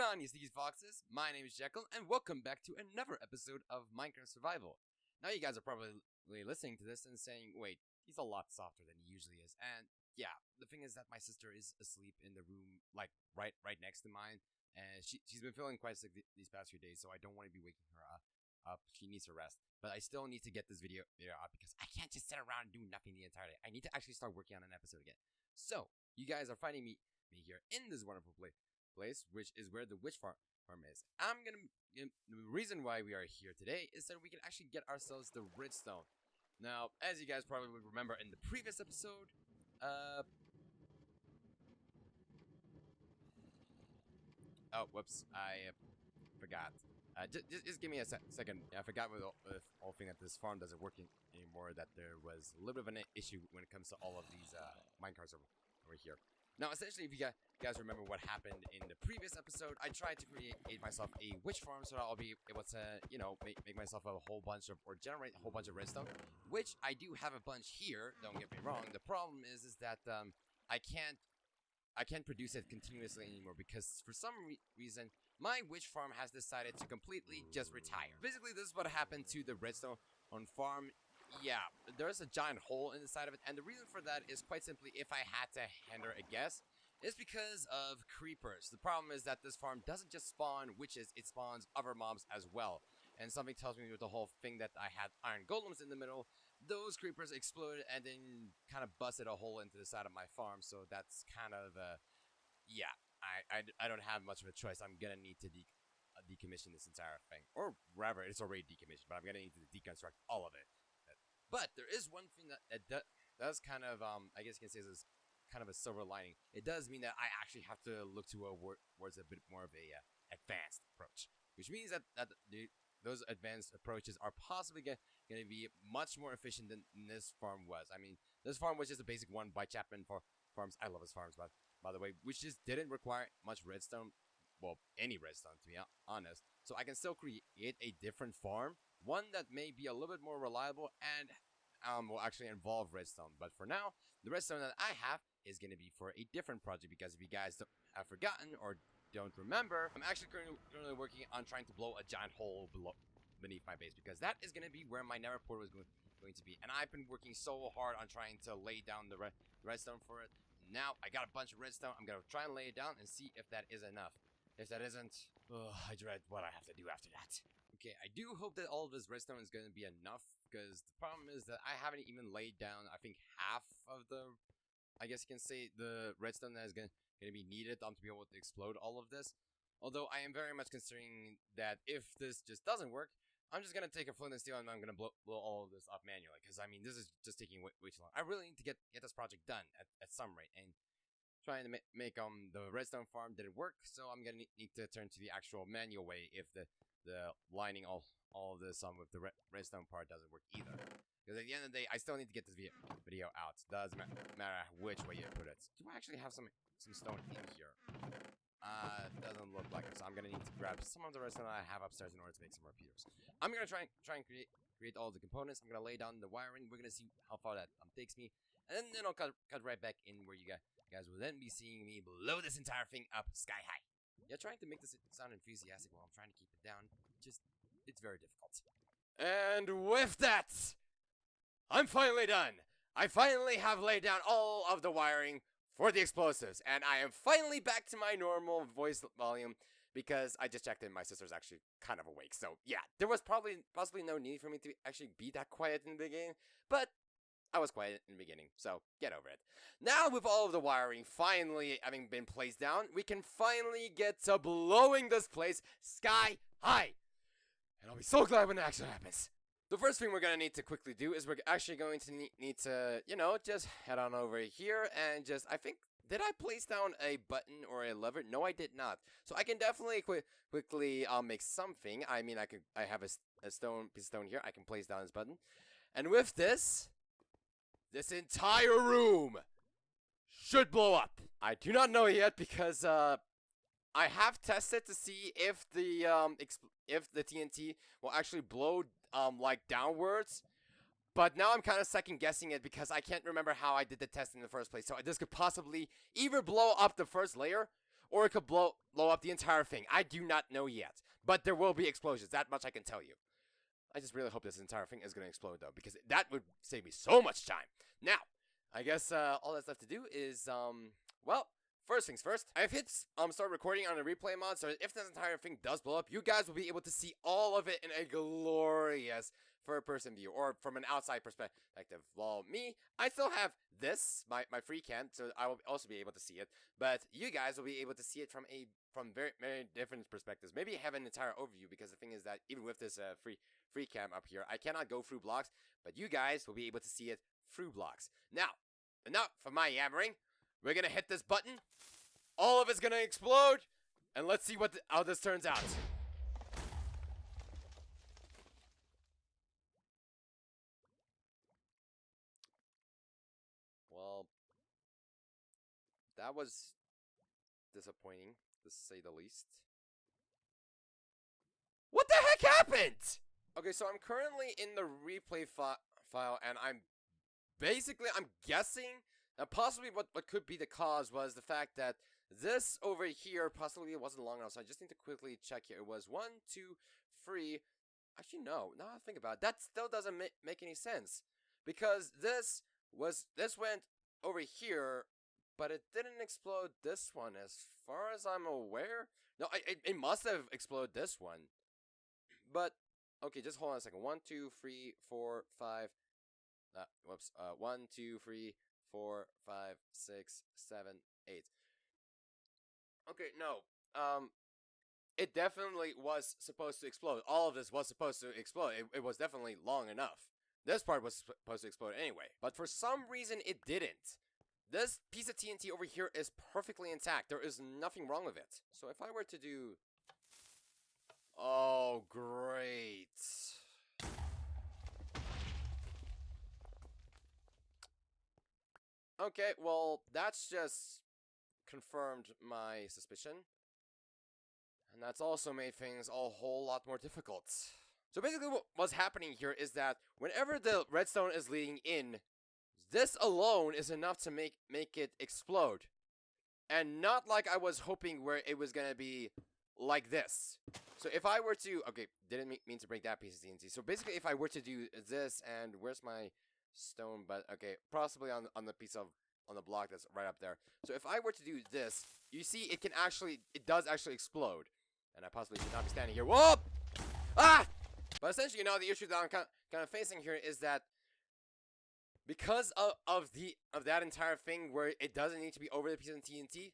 on, you sneaky foxes? My name is Jackal, and welcome back to another episode of Minecraft Survival. Now you guys are probably listening to this and saying, wait, he's a lot softer than he usually is. And yeah, the thing is that my sister is asleep in the room, like right next to mine. And she's been feeling quite sick these past few days, so I don't want to be waking her up. She needs to rest. But I still need to get this video out because I can't just sit around and do nothing the entire day. I need to actually start working on an episode again. So, you guys are finding me here in this wonderful place, which is where the witch farm is. The reason why we are here today is that we can actually get ourselves the redstone. Now, as you guys probably remember in the previous episode, oh, whoops, I forgot. Just give me a second. I forgot with the whole thing that this farm doesn't work anymore, that there was a little bit of an issue when it comes to all of these minecarts over here. Now, essentially, if you guys remember what happened in the previous episode, I tried to create myself a witch farm so that I'll be able to, you know, make myself a whole bunch of, or generate a whole bunch of redstone, which I do have a bunch here, don't get me wrong. The problem is that I can't produce it continuously anymore because for some reason, my witch farm has decided to completely just retire. Basically, this is what happened to the redstone farm. Yeah, there's a giant hole in the side of it, and the reason for that is quite simply, if I had to hazard a guess, is because of creepers. The problem is that this farm doesn't just spawn witches, it spawns other mobs as well. And something tells me with the whole thing that I had iron golems in the middle, those creepers exploded and then kind of busted a hole into the side of my farm, so that's kind of, yeah, I don't have much of a choice. I'm gonna need to decommission this entire thing. Or rather, it's already decommissioned, but I'm gonna need to deconstruct all of it. But there is one thing that does kind of, I guess you can say is kind of a silver lining. It does mean that I actually have to look towards a bit more of a advanced approach, which means that those advanced approaches are possibly going to be much more efficient than this farm was. I mean, this farm was just a basic one by Chapman farms. I love his farms, by the way, which just didn't require much redstone. Well, any redstone, to be honest. So I can still create a different farm, one that may be a little bit more reliable and will actually involve redstone. But for now, the redstone that I have is going to be for a different project, because if you guys have forgotten or don't remember, I'm actually currently working on trying to blow a giant hole beneath my base, because that is going to be where my nether portal is going to be. And I've been working so hard on trying to lay down the redstone for it. Now I got a bunch of redstone. I'm going to try and lay it down and see if that is enough. If that isn't, I dread what I have to do after that. Okay, I do hope that all of this redstone is going to be enough, because the problem is that I haven't even laid down, I think, half of the, I guess you can say, the redstone that is going to be needed to be able to explode all of this. Although I am very much considering that if this just doesn't work, I'm just going to take a flint and steel and I'm going to blow all of this up manually, because I mean, this is just taking way too long. I really need to get this project done at some rate, and trying to make the redstone farm didn't work, so I'm gonna need to turn to the actual manual way if the lining all of this with the redstone part doesn't work either. Because at the end of the day, I still need to get this video out. Doesn't matter which way you put it. Do I actually have some stone in here? Doesn't look like it, so I'm gonna need to grab some of the redstone that I have upstairs in order to make some repeaters. I'm gonna try and create all the components. I'm gonna lay down the wiring. We're gonna see how far that takes me, and then I'll cut right back in where you guys will then be seeing me blow this entire thing up sky high. Yeah, trying to make this sound enthusiastic while I'm trying to keep it down, it's very difficult. And with that, I'm finally done. I finally have laid down all of the wiring for the explosives, and I am finally back to my normal voice volume, because I just checked in, my sister's actually kind of awake. So yeah, there was possibly no need for me to actually be that quiet in the beginning, but I was quiet in the beginning, so get over it. Now, with all of the wiring finally having been placed down, we can finally get to blowing this place sky high. And I'll be so glad when it actually happens. The first thing we're going to need to quickly do is we're actually going to need to, you know, just head on over here and just, I think, did I place down a button or a lever? No, I did not. So I can definitely quickly make something. I mean, I have a piece of stone here. I can place down this button. And with this entire room should blow up. I do not know yet, because I have tested to see if the TNT will actually blow like downwards, but now I'm kind of second guessing it because I can't remember how I did the test in the first place. So this could possibly either blow up the first layer or it could blow up the entire thing. I do not know yet, but there will be explosions. That much I can tell you. I just really hope this entire thing is going to explode, though, because that would save me so much time. Now, I guess all that's left to do is, well, first things first. I've hit start recording on a replay mod, so if this entire thing does blow up, you guys will be able to see all of it in a glorious third-person view, or from an outside perspective. Well, me, I still have this, my free cam, so I will also be able to see it, but you guys will be able to see it from very, very different perspectives. Maybe have an entire overview, because the thing is that even with this free cam up here, I cannot go through blocks, but you guys will be able to see it through blocks. Now, enough of my yammering. We're gonna hit this button. All of it's gonna explode, and let's see how this turns out. Well, that was disappointing, to say the least. What the heck happened? Okay, so I'm currently in the replay file, and I'm guessing that possibly what could be the cause was the fact that this over here possibly wasn't long enough. So I just need to quickly check here. It was 1, 2, 3. Actually, no. Now I think about it, that still doesn't make any sense, because this went over here, but it didn't explode this one, as far as I'm aware. No, it must have exploded this one. But okay, just hold on a second. 1, 2, 3, 4, 5. Whoops. 1, 2, 3, 4, 5, 6, 7, 8. Okay, no. It definitely was supposed to explode. All of this was supposed to explode. It was definitely long enough. This part was supposed to explode anyway. But for some reason, it didn't. This piece of TNT over here is perfectly intact. There is nothing wrong with it. So if I were to do... Oh, great. Okay, well, that's just confirmed my suspicion. And that's also made things a whole lot more difficult. So basically what's happening here is that whenever the redstone is leading in, this alone is enough to make it explode. And not like I was hoping where it was going to be like this. So if I were to... Okay, didn't mean to break that piece of TNT. So basically if I were to do this, and where's my stone? But okay, possibly on the piece of... on the block that's right up there. So if I were to do this, you see it does actually explode. And I possibly should not be standing here. Whoa! Ah! But essentially, the issue that I'm kind of facing here is that because of that entire thing where it doesn't need to be over the piece of TNT,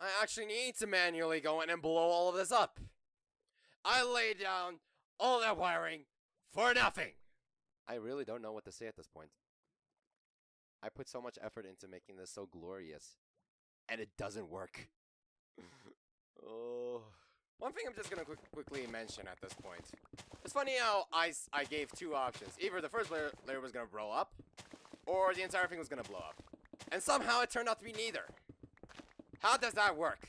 I actually need to manually go in and blow all of this up. I laid down all that wiring for nothing. I really don't know what to say at this point. I put so much effort into making this so glorious, and it doesn't work. Oh. One thing I'm just gonna quickly mention at this point. It's funny how I gave two options. Either the first layer was gonna blow up, or the entire thing was gonna blow up. And somehow it turned out to be neither. How does that work?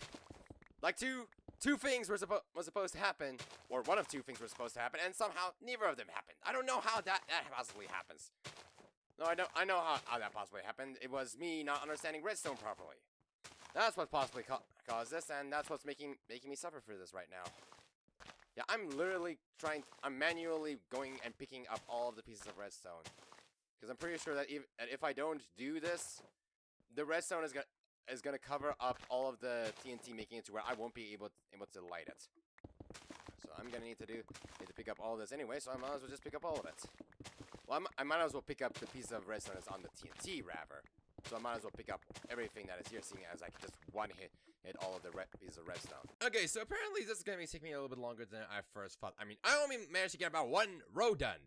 Like two things were supposed to happen, or one of two things were supposed to happen, and somehow neither of them happened. I don't know how that possibly happens. No, I know how that possibly happened. It was me not understanding redstone properly. That's what possibly caused this, and that's what's making me suffer for this right now. Yeah, I'm manually going and picking up all of the pieces of redstone, because I'm pretty sure that if I don't do this, the redstone is gonna cover up all of the TNT, making it to where I won't be able to light it. So I'm gonna need to pick up all of this anyway. So I might as well just pick up all of it. Well, I might as well pick up the piece of redstone that's on the TNT, rather. So I might as well pick up everything that is here, seeing as I can just one hit all of the pieces of redstone. Okay, so apparently this is going to be taking me a little bit longer than I first thought. I mean, I only managed to get about one row done.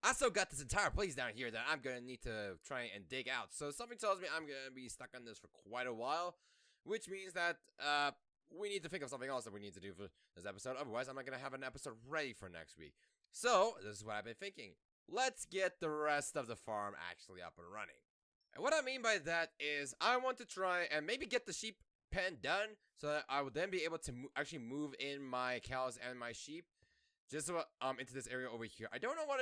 I still got this entire place down here that I'm going to need to try and dig out. So something tells me I'm going to be stuck on this for quite a while, which means that we need to think of something else that we need to do for this episode. Otherwise, I'm not going to have an episode ready for next week. So this is what I've been thinking. Let's get the rest of the farm actually up and running. And what I mean by that is I want to try and maybe get the sheep pen done so that I would then be able to actually move in my cows and my sheep just into this area over here. I don't know what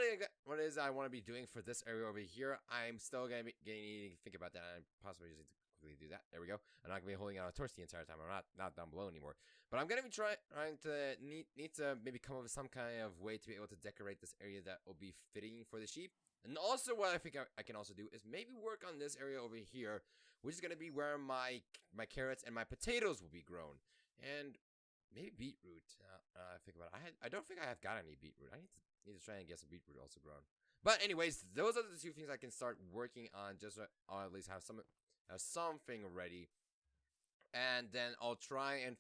it is I want to be doing for this area over here. I'm still going to need to think about that, and possibly just need to quickly do that. There we go. I'm not gonna be holding on a torch the entire time. I'm not down below anymore. But I'm gonna be trying to need to maybe come up with some kind of way to be able to decorate this area that will be fitting for the sheep. And also, what I think I can also do is maybe work on this area over here, which is gonna be where my carrots and my potatoes will be grown, and maybe beetroot. I think about it. I don't think I have got any beetroot. I need to try and get some beetroot also grown. But anyways, those are the two things I can start working on, just or at least have something ready. And then I'll try and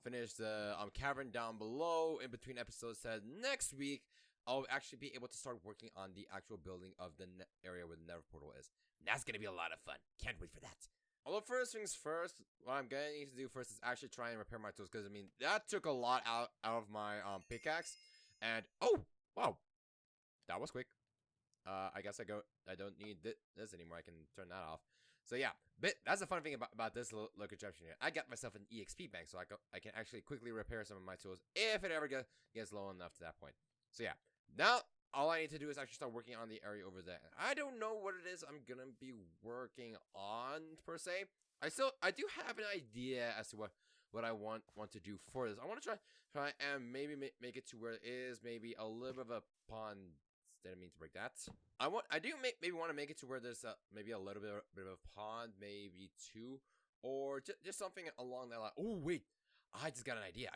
finish the cavern down below in between episodes. So next week, I'll actually be able to start working on the actual building of the area where the nether portal is. And that's gonna be a lot of fun. Can't wait for that. Although first things first, what I'm gonna need to do first is actually try and repair my tools, because I mean that took a lot out of my pickaxe. And oh wow, that was quick. I guess I don't need this anymore. I can turn that off. So yeah, but that's the fun thing about this little contraption here. I got myself an EXP bank, so I can actually quickly repair some of my tools if it ever gets low enough to that point. So yeah, now all I need to do is actually start working on the area over there. I don't know what it is I'm gonna be working on per se. I do have an idea as to what I want to do for this. I want to try and maybe make it to where it is maybe a little bit of a pond. Didn't mean to break that. I do maybe want to make it to where there's maybe a little bit of a pond, maybe two, or just something along that line. Oh wait, I just got an idea.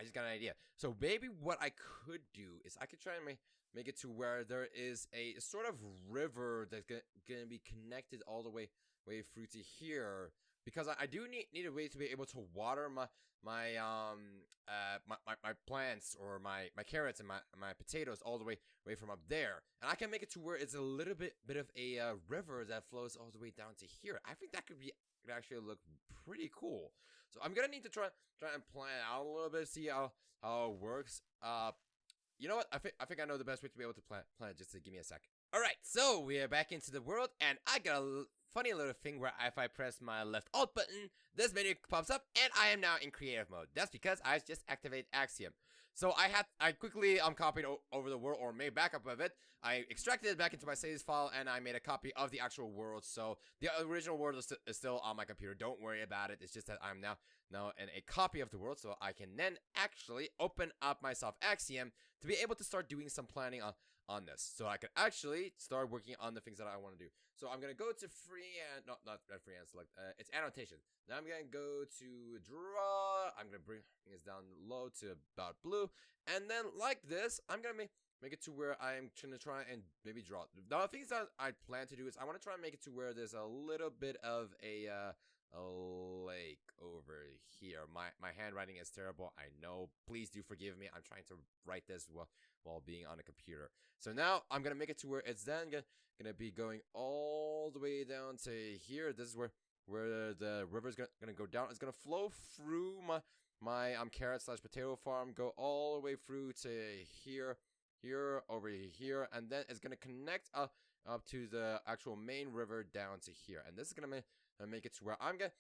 So maybe what I could do is I could try and make it to where there is a sort of river that's gonna be connected all the way through to here, because I do need a way to be able to water my plants, or my carrots and my potatoes all the way from up there, and I can make it to where it's a little bit of a river that flows all the way down to here. I think that could actually look pretty cool. So I'm gonna need to try and plan it out a little bit, see how it works. You know what? I think I know the best way to be able to plan it. Just to give me a sec. All right, so we are back into the world, and I got a funny little thing where if I press my left alt button, this menu pops up, and I am now in creative mode. That's because I just activated Axiom. So I quickly copied over the world, or made backup of it. I extracted it back into my saves file, and I made a copy of the actual world. So the original world is still on my computer. Don't worry about it. It's just that I'm now in a copy of the world, so I can then actually open up myself Axiom to be able to start doing some planning on this, so I can actually start working on the things that I want to do. So I'm gonna go to freehand, not freehand select. It's annotation. Now I'm gonna go to draw. I'm gonna bring this down low to about blue, and then like this, I'm gonna make it to where I'm gonna try and maybe draw. The things that I plan to do is I want to try and make it to where there's a little bit of a lake over here. My handwriting is terrible, I know. Please do forgive me. I'm trying to write this while being on a computer. So now I'm gonna make it to where it's then gonna be going all the way down to here. This is where the river's gonna go down. It's gonna flow through my carrot / potato farm, go all the way through to here, over here, and then it's gonna connect up to the actual main river down to here. And this is gonna make it to where I'm gonna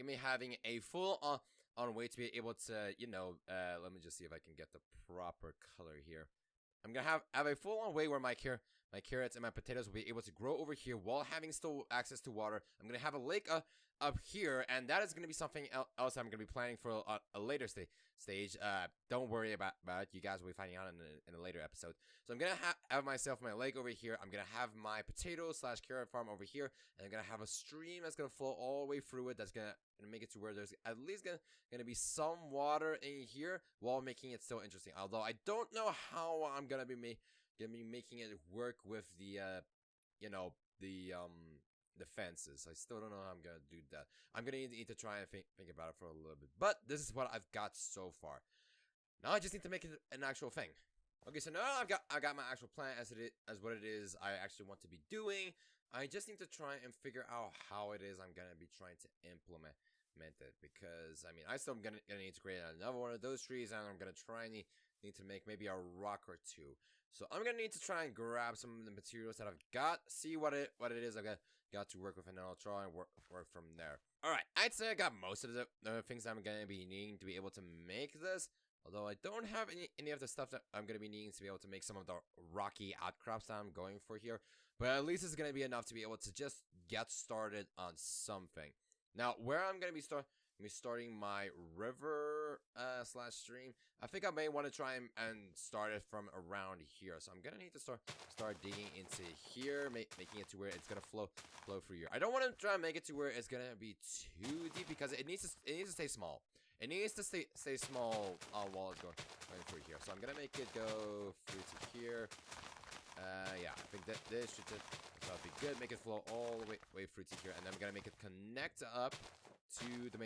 be having a full on way to be able to, you know, let me just see if I can get the proper color here. I'm gonna have a full on way where my carrots and my potatoes will be able to grow over here while having still access to water. I'm gonna have a lake up here, and that is gonna be something else I'm gonna be planning for a later stage. Don't worry about it. You guys will be finding out in a later episode. So I'm gonna have myself my lake over here. I'm gonna have my potato / carrot farm over here, and I'm gonna have a stream that's gonna flow all the way through it. That's gonna make it to where there's at least gonna be some water in here while making it still interesting. Although I don't know how I'm gonna be making it work with the the fences. I still don't know how I'm gonna do that. I'm gonna need to try and think about it for a little bit. But this is what I've got so far. Now I just need to make it an actual thing. Okay, so now I got my actual plan as what it is I actually want to be doing. I just need to try and figure out how it is I'm gonna be trying to implement it, because I mean I still gonna need to create another one of those trees, and I'm gonna try and need to make maybe a rock or two. So I'm gonna need to try and grab some of the materials that I've got, see what it is I've got to work with, and then I'll try and work from there. Alright, I'd say I got most of the things I'm gonna be needing to be able to make this, although I don't have any of the stuff that I'm gonna be needing to be able to make some of the rocky outcrops that I'm going for here. But at least it's gonna be enough to be able to just get started on something. Now, where I'm gonna be starting my river slash stream, I think I may want to try and start it from around here. So I'm gonna need to start digging into here, making it to where it's gonna flow through here. I don't want to try and make it to where it's gonna be too deep because it needs to stay small. It needs to stay small while it's going through here. So I'm gonna make it go through to here. Yeah, I think that this should just be good. Make it flow all the way through to here, and then I'm gonna make it connect up to the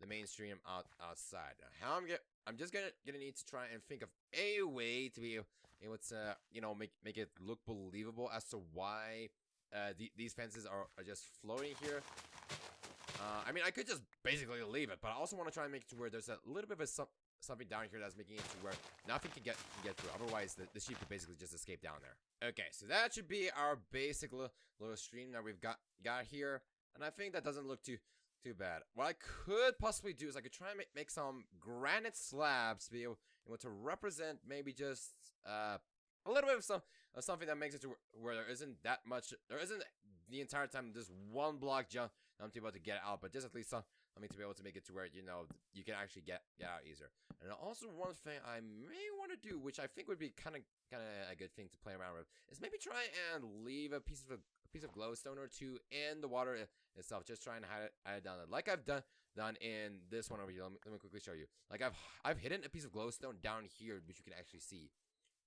main stream outside. Now, how I'm just gonna need to try and think of a way to be able to make it look believable as to why these fences are just floating here. I mean, I could just basically leave it, but I also want to try and make it to where there's a little bit of something down here that's making it to where nothing can get through. Otherwise, the sheep could basically just escape down there. Okay, so that should be our basic little stream that we've got here, and I think that doesn't look too bad. What I could possibly do is I could try and make some granite slabs to be able to represent maybe just a little bit of something that makes it to where there isn't the entire time this one block jump to be able to get out, but just at least something to be able to make it to where you can actually get out easier. And also one thing I may want to do, which I think would be kind of a good thing to play around with, is maybe try and leave a piece of glowstone or two in the water itself, just trying to hide it down there, like I've done in this one over here. Let me quickly show you. Like I've hidden a piece of glowstone down here, which you can actually see,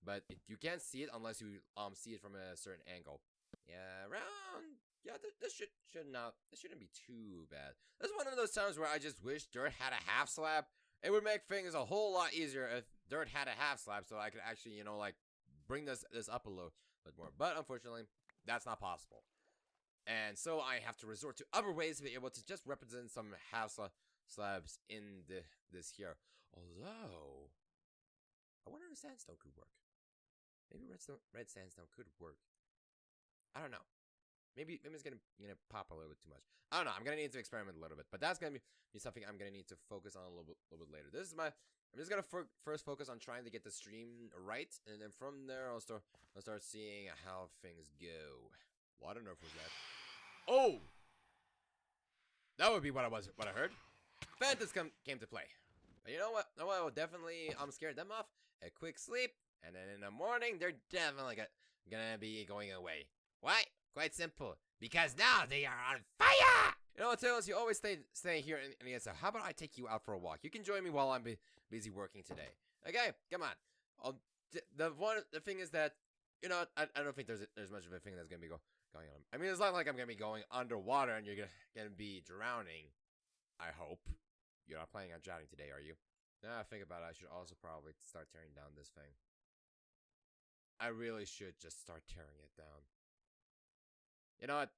but you can't see it unless you see it from a certain angle. Yeah, around. Yeah, this shouldn't be too bad. This is one of those times where I just wish dirt had a half slab. It would make things a whole lot easier if dirt had a half slab, so I could actually like bring this up a little bit more. But unfortunately, that's not possible. And so I have to resort to other ways to be able to just represent some half slabs in this here. Although, I wonder if sandstone could work. Maybe red sandstone could work. I don't know. Maybe it's gonna pop a little bit too much. I don't know. I'm gonna need to experiment a little bit, but that's gonna be something I'm gonna need to focus on a little bit later. I'm just gonna first focus on trying to get the stream right, and then from there I'll start seeing how things go. Well, I don't know if it was that. Oh, that would be what I heard. Phantoms came to play. But you know what? I will definitely scare them off. A quick sleep, and then in the morning they're definitely gonna be going away. Why? Quite simple. Because now they are on fire! You know what, Tails? You always stay here in the answer. How about I take you out for a walk? You can join me while I'm busy working today. Okay? Come on. The thing is that, I don't think there's much of a thing that's going to be going on. I mean, it's not like I'm going to be going underwater and you're going to be drowning. I hope. You're not planning on drowning today, are you? Now I think about it, I should also probably start tearing down this thing. I really should just start tearing it down. You know what?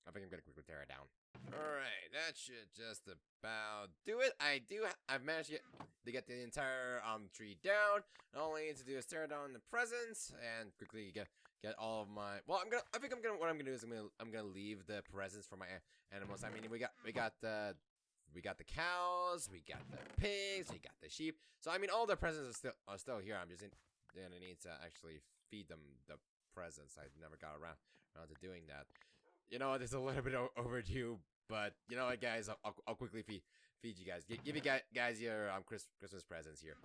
I think I'm gonna quickly tear it down. Alright, that should just about do it. I've managed to get the entire tree down. All I need to do is tear down the presents and quickly get all of my. Well, what I'm gonna do is I'm gonna leave the presents for my animals. I mean, we got the cows, we got the pigs, we got the sheep. So I mean, all the presents are still here. I'm just gonna need to actually feed them the presents. I never got around to doing that. You know, it's a little bit overdue, but you know what, guys? I'll quickly feed you guys. Give you guys your Christmas presents here.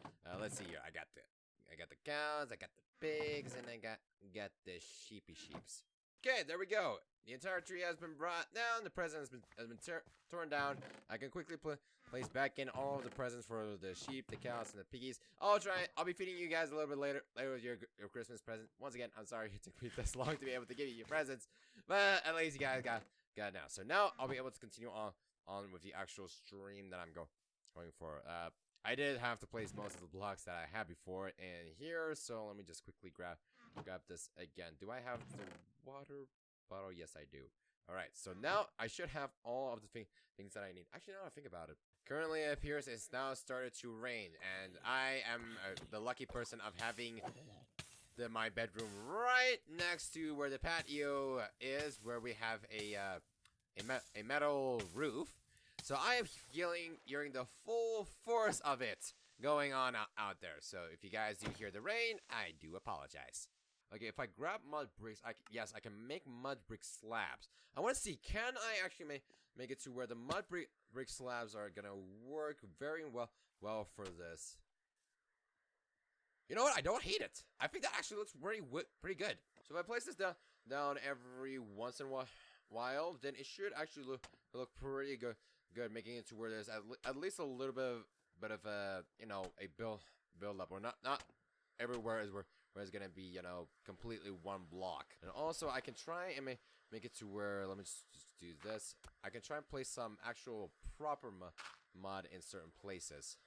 Let's see here. I got the cows, I got the pigs, and I got the sheeps. Okay, there we go. The entire tree has been brought down. The present has been torn down. I can quickly place back in all of the presents for the sheep, the cows, and the piggies. I'll be feeding you guys a little bit later with your Christmas present. Once again, I'm sorry it took me this long to be able to give you your presents, but at least you guys got it now. So now I'll be able to continue on with the actual stream that I'm going for. I did have to place most of the blocks that I had before in here, so let me just quickly grab this again. Do I have the water bottle? Yes, I do. Alright, so now I should have all of the things that I need. Actually, now that I think about it. Currently, it appears it's now started to rain, and I am the lucky person of having my bedroom right next to where the patio is, where we have a metal roof. So I am hearing the full force of it going on out there. So if you guys do hear the rain, I do apologize. Okay, if I grab mud bricks, yes, I can make mud brick slabs. I want to see, can I actually make it to where the mud brick slabs are gonna work very well for this. You know what? I don't hate it. I think that actually looks pretty good. So if I place this down every once in a while, then it should actually look pretty good. Making it to where there's at least a little bit of a a build up, or not everywhere is where it's gonna be completely one block. And also I can try and make it to where, let me just do this. I can try and place some actual proper mud in certain places,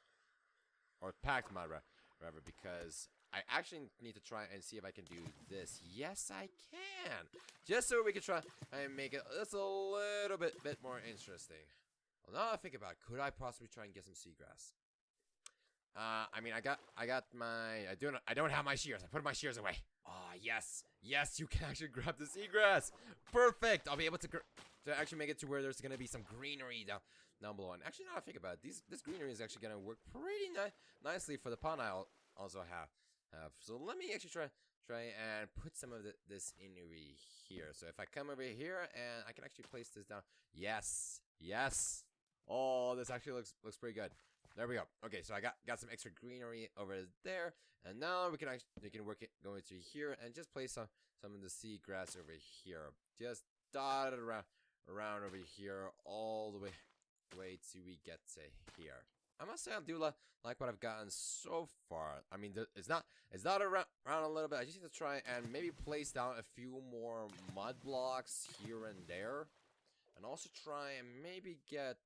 or packed mud rather, because I actually need to try and see if I can do this. Yes, I can. Just so we can try and make it just a little bit more interesting. Well, now I think about it, could I possibly try and get some seagrass? I mean, I got my, I don't have my shears. I put my shears away. Oh, yes, you can actually grab the seagrass. Perfect. I'll be able to actually make it to where there's gonna be some greenery down below. And actually, now I think about it, this greenery is actually gonna work pretty nicely for the pond I also have. So let me actually try and put some of this greenery here. So if I come over here and I can actually place this down. Yes. Oh, this actually looks pretty good. There we go. Okay, so I got some extra greenery over there, and now we can work it going through here and just place some of the seagrass over here. Just dot it around over here all the way till we get to here. I must say I do like what I've gotten so far. I mean, it's not around a little bit. I just need to try and maybe place down a few more mud blocks here and there, and also try and maybe get.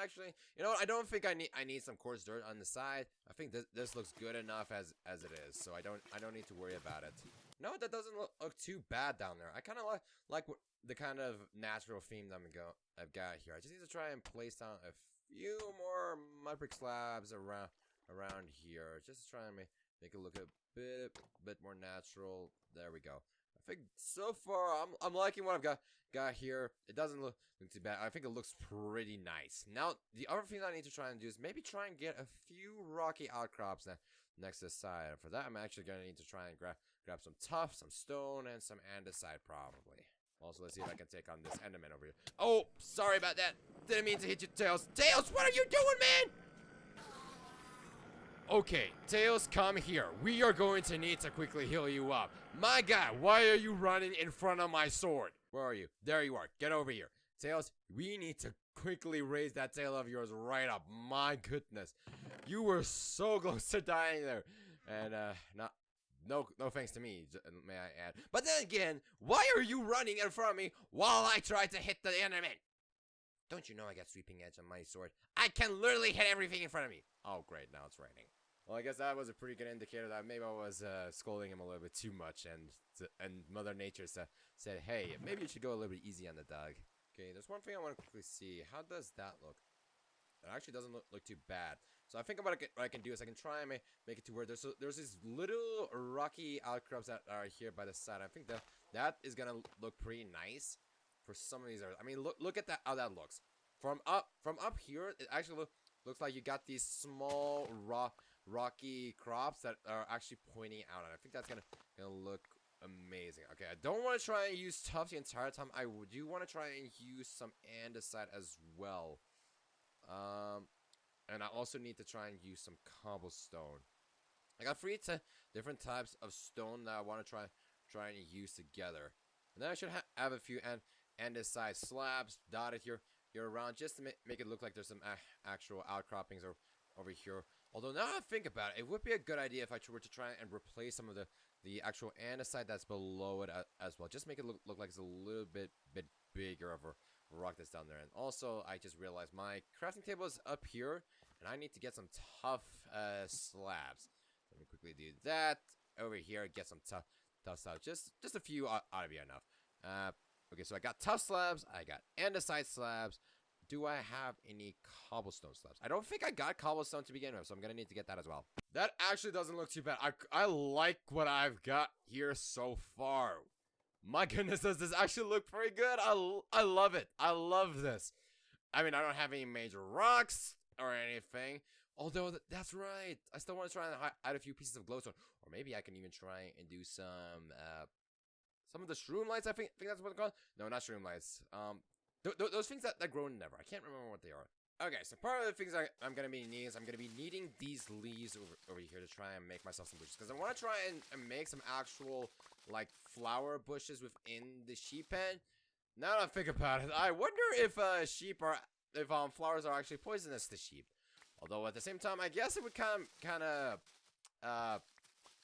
Actually, you know what? I don't think I need some coarse dirt on the side. I think this looks good enough as it is, so I don't need to worry about it. No, that doesn't look too bad down there. I kind of like the kind of natural theme that I've got here. I just need to try and place down a few more mud brick slabs around here, just to try and make it look a bit more natural. There we go. I think so far I'm liking what I've got here. It doesn't look too bad. I think it looks pretty nice. Now the other thing that I need to try and do is maybe try and get a few rocky outcrops next to the side. And for that, I'm actually gonna need to try and grab some tuff, some stone, and some andesite probably. Also, let's see if I can take on this enderman over here. Oh, sorry about that. Didn't mean to hit you, Tails. Tails, what are you doing, man? Okay, Tails, come here. We are going to need to quickly heal you up. My God, why are you running in front of my sword? Where are you? There you are. Get over here. Tails, we need to quickly raise that tail of yours right up. My goodness. You were so close to dying there. And, no thanks to me, may I add. But then again, why are you running in front of me while I try to hit the enderman? Don't you know I got sweeping edge on my sword? I can literally hit everything in front of me. Oh, great. Now it's raining. Well, I guess that was a pretty good indicator that maybe I was scolding him a little bit too much, and Mother Nature said, hey, maybe you should go a little bit easy on the dog. Okay, there's one thing I want to quickly see. How does that look? It actually doesn't look too bad. So I think what I can do is I can try and make it to where there's these little rocky outcrops that are here by the side. I think that is gonna look pretty nice for some of these areas. I mean, look at that, how that looks. From up here, it actually looks like you got these small rocky crops that are actually pointing out, and I think that's gonna look amazing. Okay, I don't want to try and use tuff the entire time. I do want to try and use some andesite as well. And I also need to try and use some cobblestone. I got 3 different types of stone that I want to try and use together. And then I should have a few andesite slabs dotted here around, just to make it look like there's some actual outcroppings over here. Although now that I think about it, it would be a good idea if I were to try and replace some of the actual andesite that's below it as well. Just make it look like it's a little bit bigger of a rock that's down there. And also, I just realized my crafting table is up here, and I need to get some tough slabs. Let me quickly do that. Over here, get some tough slabs. Just a few ought to be enough. Okay, so I got tough slabs, I got andesite slabs. Do I have any cobblestone slabs? I don't think I got cobblestone to begin with, so I'm gonna need to get that as well. That actually doesn't look too bad. I like what I've got here so far. My goodness, does this actually look pretty good? I love it. I love this. I mean, I don't have any major rocks or anything, Although, that's right. I still want to try and add a few pieces of glowstone. Or maybe I can even try and do some of the shroom lights, I think that's what they're called. No, not shroom lights. Those things that grow in Never. I can't remember what they are. Okay, so part of the things I'm going to be needing is I'm going to be needing these leaves over here to try and make myself some bushes. Because I want to try and make some actual, like, flower bushes within the sheep pen. Now that I think about it, I wonder if flowers are actually poisonous to sheep. Although at the same time, I guess it would kind of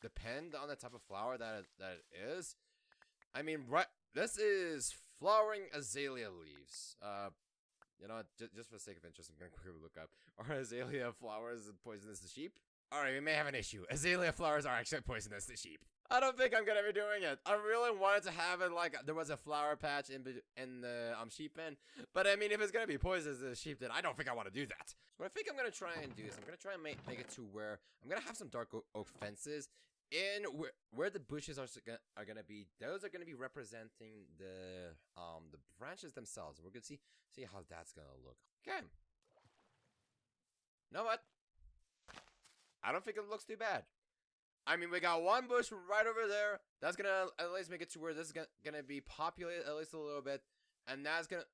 depend on the type of flower that it is. I mean, right, this is flowering azalea leaves. You know, just for the sake of interest, I'm gonna quickly look up: are azalea flowers poisonous to sheep? All right, we may have an issue. Azalea flowers are actually poisonous to sheep. I don't think I'm gonna be doing it. I really wanted to have it like there was a flower patch in the sheep pen, but I mean, if it's gonna be poisonous to the sheep, then I don't think I want to do that. So what I think I'm gonna try and do is I'm gonna try and make it to where I'm gonna have some dark oak fences. In where the bushes are gonna be, those are gonna be representing the branches themselves. We're gonna see how that's gonna look. Okay. You know what? I don't think it looks too bad. I mean, we got one bush right over there. That's gonna at least make it to where this is gonna be populated at least a little bit, and that's gonna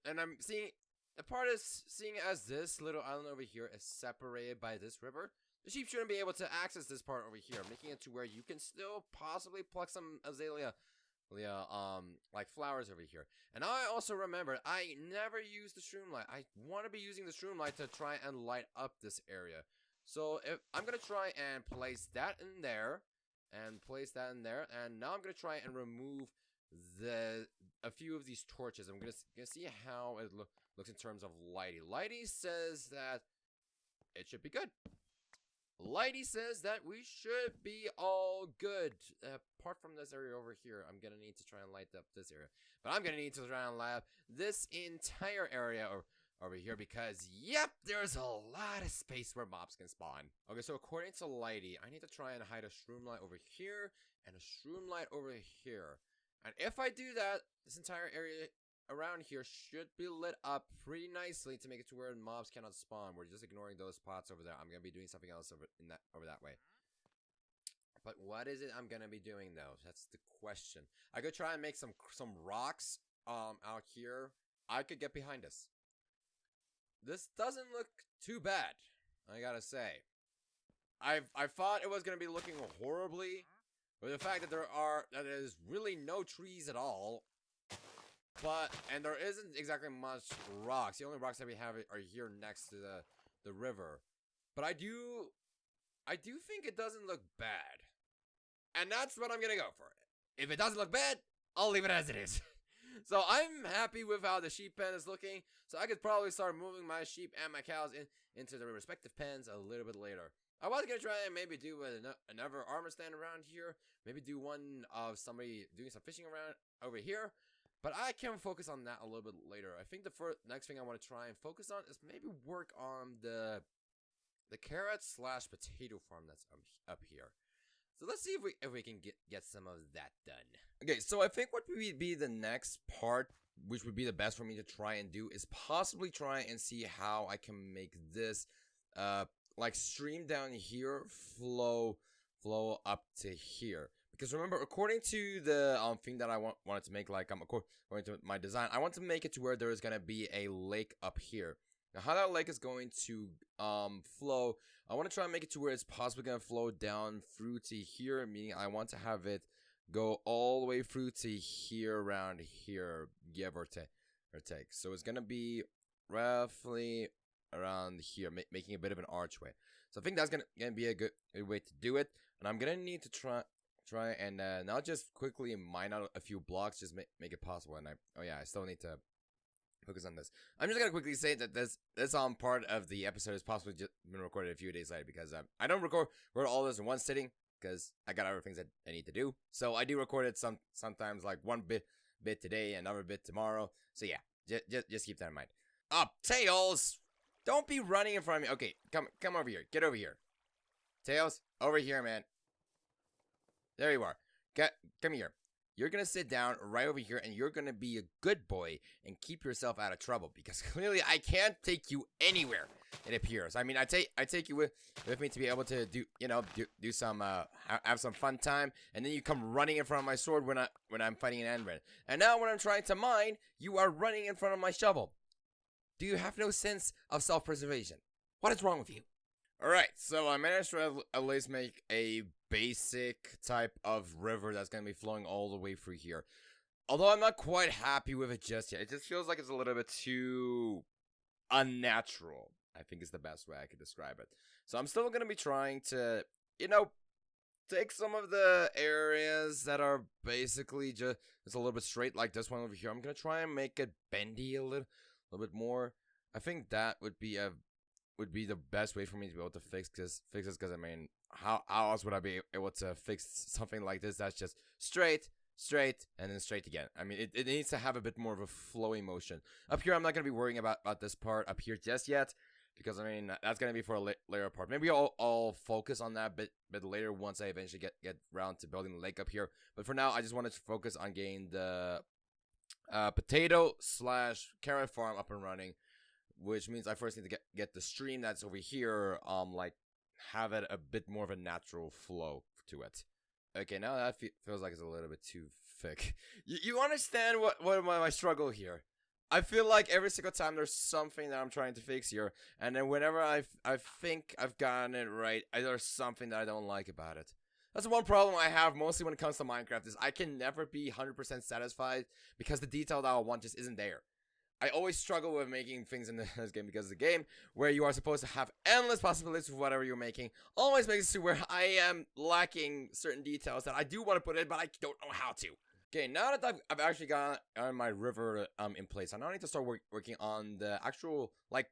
and I'm seeing the part is seeing as this little island over here is separated by this river. The sheep shouldn't be able to access this part over here, making it to where you can still possibly pluck some azalea, like flowers over here. And I also remember I never used the shroom light. I want to be using the shroom light to try and light up this area. So if I'm gonna try and place that in there, and now I'm gonna try and remove a few of these torches. I'm gonna see how it looks in terms of lighting. Lighty says that it should be good. Lighty says that we should be all good. Apart from this area over here, I'm gonna need to try and light up this area. But I'm gonna need to try and light up this entire area over here because, yep, there's a lot of space where mobs can spawn. Okay, so according to Lighty, I need to try and hide a shroom light over here and a shroom light over here. And if I do that, this entire area around here should be lit up pretty nicely to make it to where mobs cannot spawn. We're just ignoring those spots over there. I'm gonna be doing something else over that way. But what is it I'm gonna be doing though? That's the question. I could try and make some rocks out here. I could get behind us. This doesn't look too bad, I gotta say. I thought it was gonna be looking horribly, with the fact that that is really no trees at all. And there isn't exactly much rocks. The only rocks that we have are here next to the river. But I do think it doesn't look bad. And that's what I'm gonna go for. If it doesn't look bad, I'll leave it as it is. So I'm happy with how the sheep pen is looking. So I could probably start moving my sheep and my cows into their respective pens a little bit later. I was gonna try and maybe do another armor stand around here. Maybe do one of somebody doing some fishing around over here. But I can focus on that a little bit later. I think the next thing I want to try and focus on is maybe work on the carrot/potato farm that's up here. So let's see if we can get some of that done. Okay, so I think what would be the next part, which would be the best for me to try and do, is possibly try and see how I can make this like stream down here flow up to here. Because remember, according to the thing that I wanted to make, like according to my design, I want to make it to where there is gonna be a lake up here. Now, how that lake is going to flow, I want to try and make it to where it's possibly gonna flow down through to here. Meaning, I want to have it go all the way through to here, around here, give or take. So it's gonna be roughly around here, making a bit of an archway. So I think that's gonna be a good way to do it. And I'm gonna need to try and not just quickly mine out a few blocks, just make it possible. And I still need to focus on this. I'm just gonna quickly say that this part of the episode is possibly just been recorded a few days later because I don't record all this in one sitting because I got other things that I need to do. So I do record it sometimes like one bit today, another bit tomorrow. So yeah, just keep that in mind. Tails, don't be running in front of me. Okay, come over here. Get over here. Tails, over here, man. There you are. Come here. You're going to sit down right over here, and you're going to be a good boy and keep yourself out of trouble, because clearly I can't take you anywhere. it appears. I mean, I take you with me to be able to do some have some fun time, and then you come running in front of my sword when I'm fighting an enderman. And now when I'm trying to mine, you are running in front of my shovel. Do you have no sense of self-preservation? What is wrong with you? Alright, so I managed to at least make a basic type of river that's going to be flowing all the way through here. Although I'm not quite happy with it just yet. It just feels like it's a little bit too unnatural, I think is the best way I could describe it. So I'm still going to be trying to, take some of the areas that are basically just a little bit straight, like this one over here. I'm going to try and make it bendy a little bit more. I think that would be the best way for me to be able to fix this, because I mean, how else would I be able to fix something like this that's just straight, and then straight again? I mean, it needs to have a bit more of a flowy motion. Up here, I'm not going to be worrying about this part up here just yet, because I mean, that's going to be for a later part. Maybe I'll focus on that bit later once I eventually get around to building the lake up here. But for now, I just wanted to focus on getting the potato/carrot farm up and running, which means I first need to get the stream that's over here, like, have it a bit more of a natural flow to it. Okay, now that feels like it's a little bit too thick. You understand what my struggle here? I feel like every single time there's something that I'm trying to fix here, and then whenever I think I've gotten it right, there's something that I don't like about it. That's one problem I have mostly when it comes to Minecraft, is I can never be 100% satisfied because the detail that I want just isn't there. I always struggle with making things in this game, because the game where you are supposed to have endless possibilities with whatever you're making always makes it to where I am lacking certain details that I do want to put in, but I don't know how to. Okay, now that I've actually got my river in place, I now need to start working on the actual, like,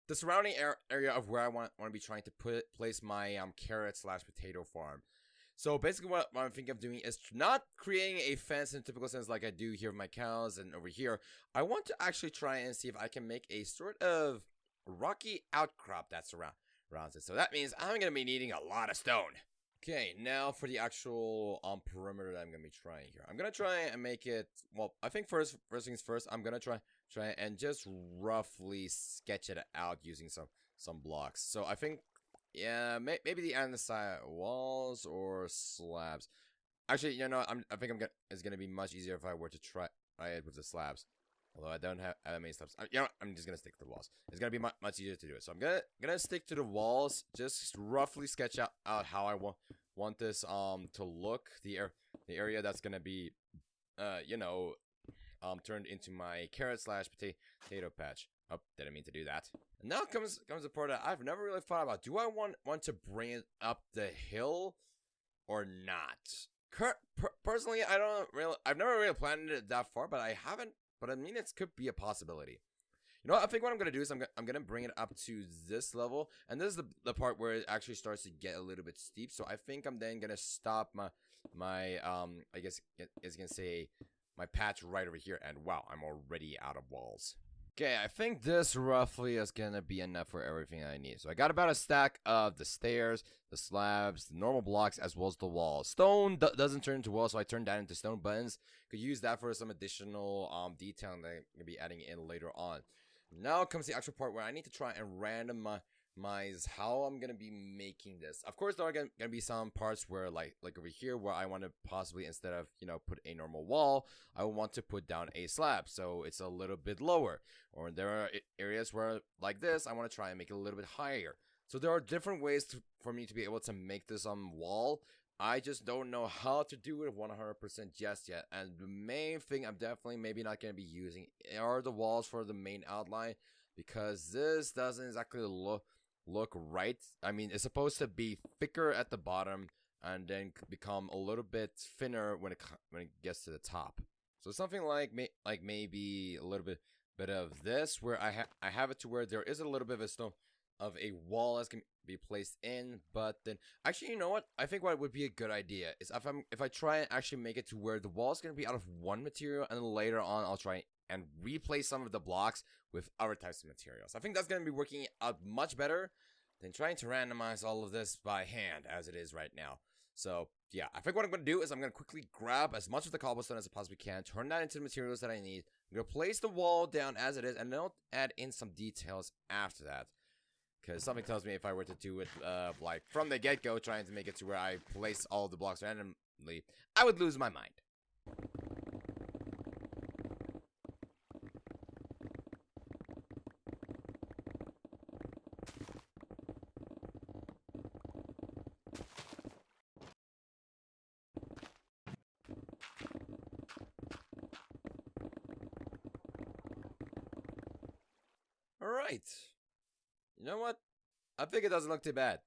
the surrounding area of where I want to be trying to place my carrot/potato farm. So basically what I'm thinking of doing is not creating a fence in a typical sense like I do here with my cows and over here. I want to actually try and see if I can make a sort of rocky outcrop that surrounds it. So that means I'm going to be needing a lot of stone. Okay, now for the actual perimeter that I'm going to be trying here. I'm going to try and make it, well, I think first things first, I'm going to try and just roughly sketch it out using some blocks. So I think, yeah, maybe the andesite walls or slabs. Actually, I think it's gonna be much easier if I were to try it with the slabs. Although I don't have that many slabs. I'm just gonna stick to the walls. It's gonna be much easier to do it. So I'm gonna stick to the walls. Just roughly sketch out how I want this to look. The area that's gonna be turned into my carrot/potato patch. Oh, didn't mean to do that. And now comes the part that I've never really thought about. Do I want to bring it up the hill or not? Personally, I've never really planned it that far, but I haven't. But I mean, it could be a possibility. I think what I'm gonna do is I'm gonna bring it up to this level, and this is the part where it actually starts to get a little bit steep. So I think I'm then gonna stop my I guess it's gonna say my patch right over here, and wow, I'm already out of walls. Okay, I think this roughly is gonna be enough for everything I need. So I got about a stack of the stairs, the slabs, the normal blocks, as well as the walls. Stone doesn't turn into walls, so I turned that into stone buttons. Could use that for some additional detailing that I'm gonna be adding in later on. Now comes the actual part where I need to try and randomize how I'm gonna be making this. Of course, there are gonna be some parts where, like over here, where I want to possibly, instead of put a normal wall, I want to put down a slab, so it's a little bit lower. Or there are areas where, like this, I want to try and make it a little bit higher. So there are different ways for me to be able to make this wall. I just don't know how to do it 100% just yet. And the main thing I'm definitely maybe not going to be using are the walls for the main outline, because this doesn't exactly look right. I mean, it's supposed to be thicker at the bottom and then become a little bit thinner when it gets to the top. So something like maybe a little bit of this, where I have it to where there is a little bit of a wall that can be placed in. But then actually, you know what, I think what would be a good idea is if I try and actually make it to where the wall is going to be out of one material, and then later on I'll try and replace some of the blocks with other types of materials. I think that's going to be working out much better than trying to randomize all of this by hand as it is right now. So yeah, I think what I'm going to do is I'm going to quickly grab as much of the cobblestone as I possibly can, turn that into the materials that I need. I'm going to place the wall down as it is, and then I'll add in some details after that. Because something tells me if I were to do it, like, from the get-go, trying to make it to where I place all the blocks randomly, I would lose my mind. Alright. You know what? I think it doesn't look too bad.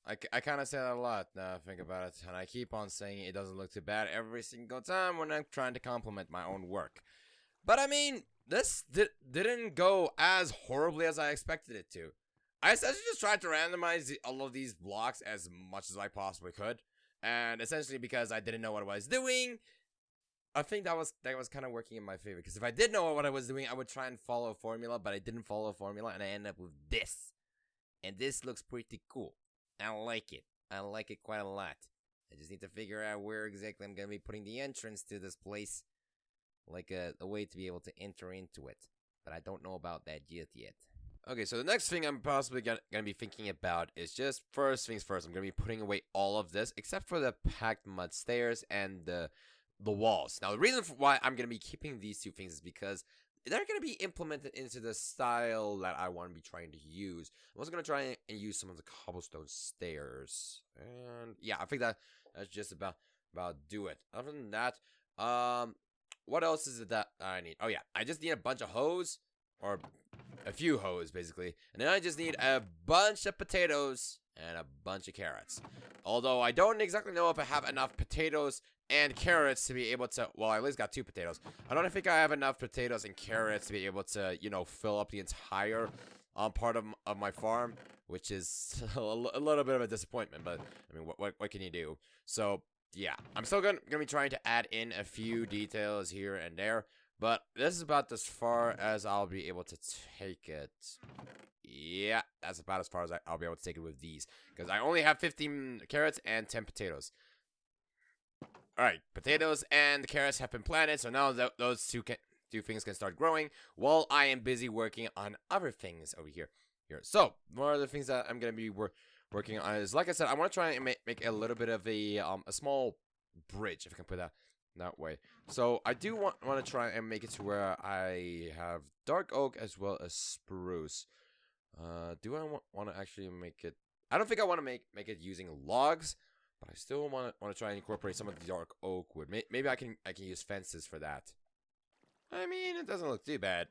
I kind of say that a lot now I think about it, and I keep on saying it doesn't look too bad every single time when I'm trying to compliment my own work. But I mean, this didn't go as horribly as I expected it to. I essentially just tried to randomize all of these blocks as much as I possibly could, and essentially because I didn't know what I was doing, I think that was kind of working in my favor. Because if I did know what I was doing, I would try and follow a formula, but I didn't follow a formula, and I ended up with this. And this looks pretty cool. I like it. I like it quite a lot. I just need to figure out where exactly I'm going to be putting the entrance to this place. Like a way to be able to enter into it. But I don't know about that just yet. Okay, so the next thing I'm possibly going to be thinking about is just first things first. I'm going to be putting away all of this, except for the packed mud stairs and the walls. Now, the reason for why I'm going to be keeping these two things is because they're going to be implemented into the style that I want to be trying to use. I'm also going to try and use some of the cobblestone stairs. And yeah, I think that's just about do it. Other than that, what else is it that I need? Oh yeah, I just need a bunch of hose, or a few hose basically. And then I just need a bunch of potatoes and a bunch of carrots. Although I don't exactly know if I have enough potatoes and carrots to be able to, well, I at least got 2 potatoes. I don't think I have enough potatoes and carrots to be able to, you know, fill up the entire part of my farm, which is a little bit of a disappointment, but I mean, what can you do? So yeah, I'm still gonna be trying to add in a few details here and there, but this is about as far as I'll be able to take it. Yeah, that's about as far as I'll be able to take it with these, because I only have 15 carrots and 10 potatoes. Alright, potatoes and carrots have been planted, so now those two things can start growing while I am busy working on other things over here. So, one of the things that I'm going to be working on is, like I said, I want to try and make a little bit of a small bridge, if I can put that way. So, I do want to try and make it to where I have dark oak as well as spruce. Do I want to actually make it... I don't think I want to make it using logs, but I still want to try and incorporate some of the dark oak wood. Maybe I can use fences for that. I mean, it doesn't look too bad.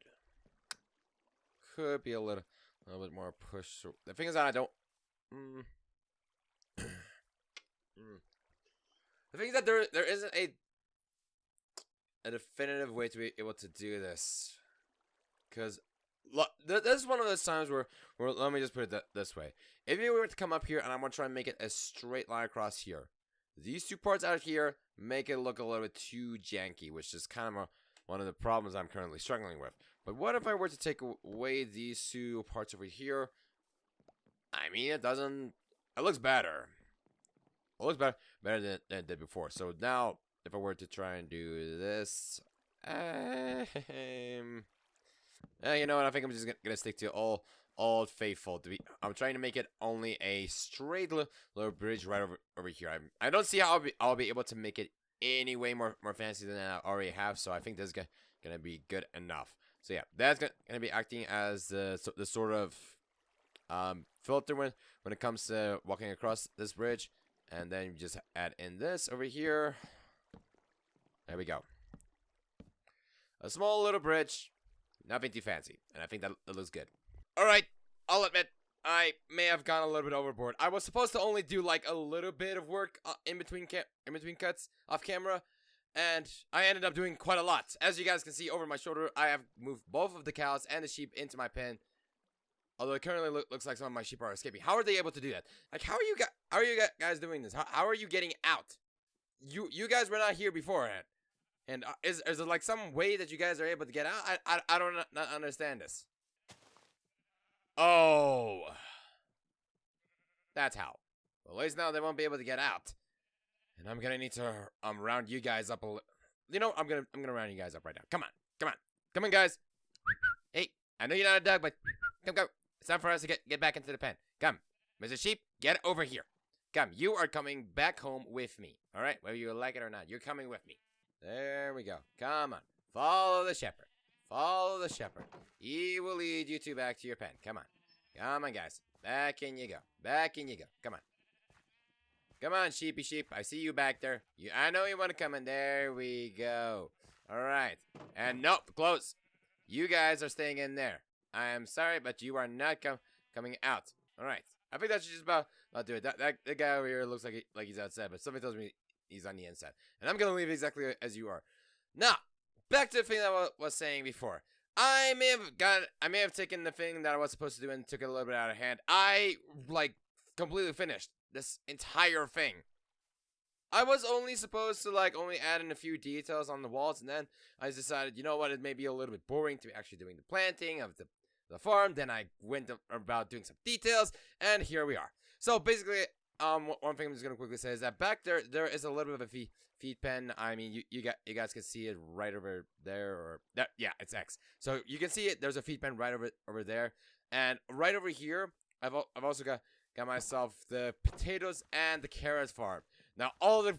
Could be a little bit more push. The thing is that I don't... The thing is that there isn't a definitive way to be able to do this. Because this is one of those times where let me just put it this way. If you were to come up here and I want to try and make it a straight line across here, these 2 parts out here make it look a little bit too janky, which is kind of one of the problems I'm currently struggling with. But what if I were to take away these 2 parts over here? I mean, it looks better. It looks better than it did before. So now, if I were to try and do this, you know what? I think I'm just gonna stick to Old Faithful. I'm trying to make it only a straight little bridge right over here. I don't see how I'll be able to make it any way more fancy than I already have. So I think this is gonna be good enough. So yeah, that's gonna be acting as the sort of filter when it comes to walking across this bridge. And then you just add in this over here. There we go. A small little bridge. Nothing too fancy. And I think that looks good. Alright, I'll admit, I may have gone a little bit overboard. I was supposed to only do like a little bit of work in between cuts off camera. And I ended up doing quite a lot. As you guys can see over my shoulder, I have moved both of the cows and the sheep into my pen. Although it currently looks like some of my sheep are escaping. How are they able to do that? Like, how are you guys doing this? How are you getting out? You guys were not here beforehand. And is there like some way that you guys are able to get out? I don't not understand this. Oh, that's how. Well, at least now they won't be able to get out. And I'm gonna need to round you guys up a little. You know, I'm gonna round you guys up right now. Come on, guys. Hey, I know you're not a dog, but come go. It's time for us to get back into the pen. Come, Mr. Sheep, get over here. Come, you are coming back home with me. All right, whether you like it or not, you're coming with me. There we go. Come on, follow the shepherd. Follow the shepherd. He will lead you back to your pen. Come on. Come on, guys. Back in you go. Back in you go. Come on. Come on, sheepy sheep. I see you back there. I know you want to come in. There we go. All right. And nope, close. You guys are staying in there. I am sorry, but you are not coming out. All right. I think that should just about do it. That guy over here looks like he's outside, but something tells me he's on the inside. And I'm going to leave exactly as you are. Now, back to the thing that I was saying before. I may have taken the thing that I was supposed to do and took it a little bit out of hand. I, completely finished this entire thing. I was only supposed to, only add in a few details on the walls, and then I decided, you know what, it may be a little bit boring to be actually doing the planting of the farm. Then I went about doing some details, and here we are. So, basically, one thing I'm just going to quickly say is that back there is a little bit of a feed pen. I mean, you guys can see it right over there, or that. Yeah, it's X. So you can see it. There's a feed pen right over there, and right over here, I've also got myself the potatoes and the carrots farm. Now, all the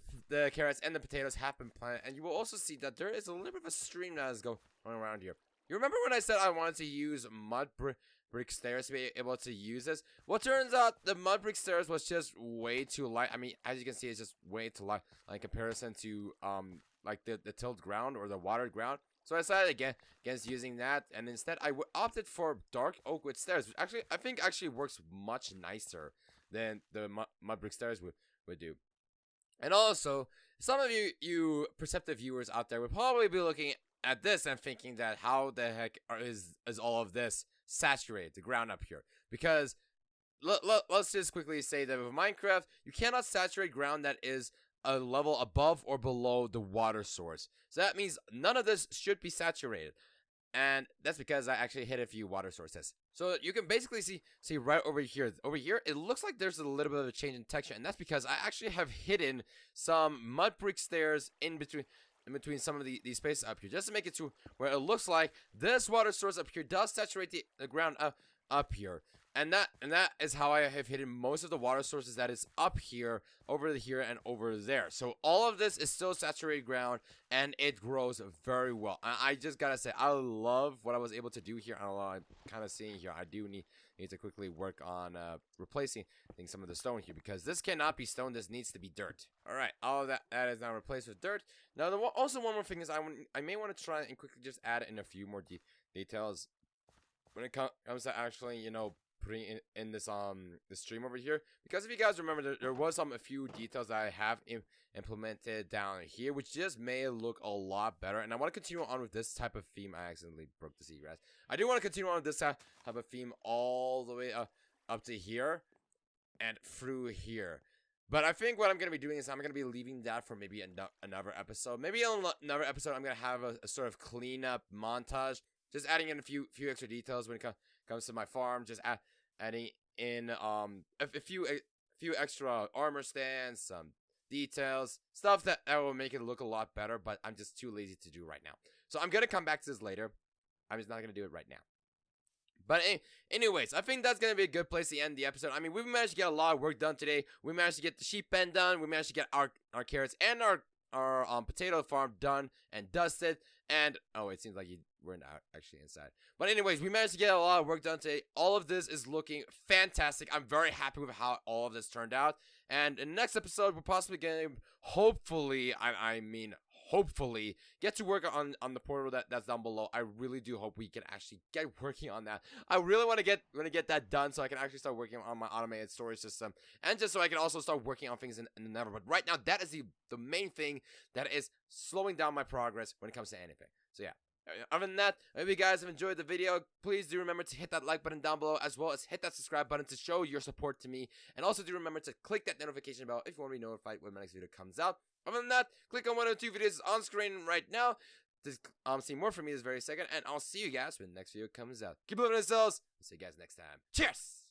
carrots and the potatoes have been planted, and you will also see that there is a little bit of a stream that is going around here. You remember when I said I wanted to use mud brick stairs to be able to use this? Well, turns out the mud brick stairs was just way too light. I mean, as you can see, it's just way too light in comparison to the tilled ground or the watered ground. So I decided against using that, and instead I opted for dark oak wood stairs, which I think works much nicer than the mud brick stairs would do. And also, some of you perceptive viewers out there would probably be looking at this and thinking that how the heck is all of this saturated, the ground up here? Because let's just quickly say that with Minecraft, you cannot saturate ground that is a level above or below the water source. So that means none of this should be saturated. And that's because I actually hit a few water sources. So you can basically see right over here. Over here, it looks like there's a little bit of a change in texture, and that's because I actually have hidden some mud brick stairs in between some of these spaces up here, just to make it to where it looks like this water source up here does saturate the ground up here. And that is how I have hidden most of the water sources that is up here, over here, and over there. So all of this is still saturated ground, and it grows very well. I just gotta say, I love what I was able to do here. I don't know, I'm kind of seeing here. I do need to quickly work on replacing some of the stone here, because this cannot be stone. This needs to be dirt. All right, all of that is now replaced with dirt. Now, also one more thing is I may want to try and quickly just add in a few more details when it comes to actually, putting in this the stream over here, because if you guys remember, there was a few details that I have implemented down here, which just may look a lot better. And I want to continue on with this type of theme. I accidentally broke the seagrass. I do want to continue on with this type of theme all the way up to here and through here. But I think what I'm going to be doing is I'm going to be leaving that for maybe another episode. Maybe on another episode, I'm going to have a sort of cleanup montage, just adding in a few extra details when it comes to my farm. Just adding in a few extra armor stands, some details, stuff that will make it look a lot better, but I'm just too lazy to do right now. So I'm gonna come back to this later. I'm just not gonna do it right now. But anyways, I think that's gonna be a good place to end the episode. I mean, we managed to get a lot of work done today. We managed to get the sheep pen done. We managed to get our carrots and our potato farm done and dusted. And oh, it seems like you weren't actually inside. But anyways, we managed to get a lot of work done today. All of this is looking fantastic. I'm very happy with how all of this turned out. And in the next episode, we're possibly going to hopefully get to work on the portal that's down below. I really do hope we can actually get working on that. I really want to get that done so I can actually start working on my automated storage system, and just so I can also start working on things in the nether. But right now, that is the main thing that is slowing down my progress when it comes to anything. So yeah. Other than that, I hope you guys have enjoyed the video. Please do remember to hit that like button down below, as well as hit that subscribe button to show your support to me. And also do remember to click that notification bell if you want to be notified when my next video comes out. Other than that, click on one or two videos on screen right now to see more from me this very second. And I'll see you guys when the next video comes out. Keep living yourselves. I'll see you guys next time. Cheers!